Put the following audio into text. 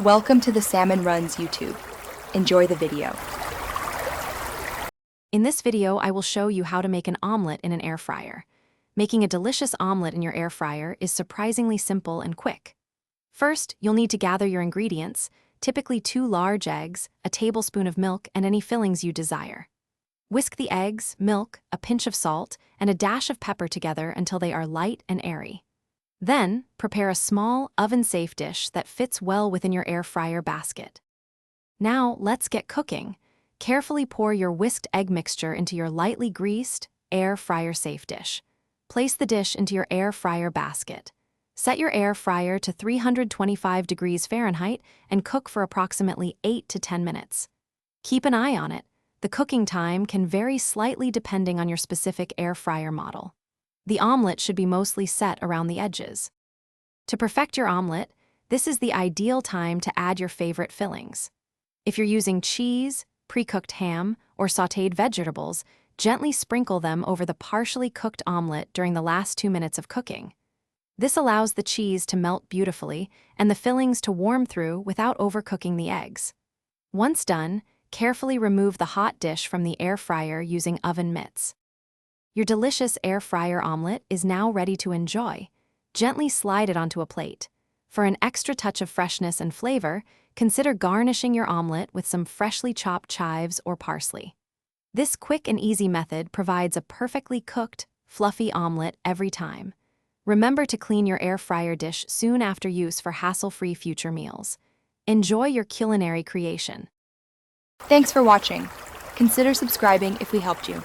Welcome to the Salmon Runs YouTube. Enjoy the video. In this video, I will show you how to make an omelet in an air fryer. Making a delicious omelet in your air fryer is surprisingly simple and quick. First, you'll need to gather your ingredients, typically 2 large eggs, a tablespoon of milk, and any fillings you desire. Whisk the eggs, milk, a pinch of salt, and a dash of pepper together until they are light and airy. Then, prepare a small, oven-safe dish that fits well within your air fryer basket. Now, let's get cooking. Carefully pour your whisked egg mixture into your lightly greased, air fryer-safe dish. Place the dish into your air fryer basket. Set your air fryer to 325 degrees Fahrenheit and cook for approximately 8 to 10 minutes. Keep an eye on it. The cooking time can vary slightly depending on your specific air fryer model. The omelet should be mostly set around the edges. To perfect your omelet, this is the ideal time to add your favorite fillings. If you're using cheese, pre-cooked ham, or sautéed vegetables, gently sprinkle them over the partially cooked omelet during the last 2 minutes of cooking. This allows the cheese to melt beautifully and the fillings to warm through without overcooking the eggs. Once done, carefully remove the hot dish from the air fryer using oven mitts. Your delicious air fryer omelet is now ready to enjoy. Gently slide it onto a plate. For an extra touch of freshness and flavor, consider garnishing your omelet with some freshly chopped chives or parsley. This quick and easy method provides a perfectly cooked, fluffy omelet every time. Remember to clean your air fryer dish soon after use for hassle-free future meals. Enjoy your culinary creation. Thanks for watching. Consider subscribing if we helped you.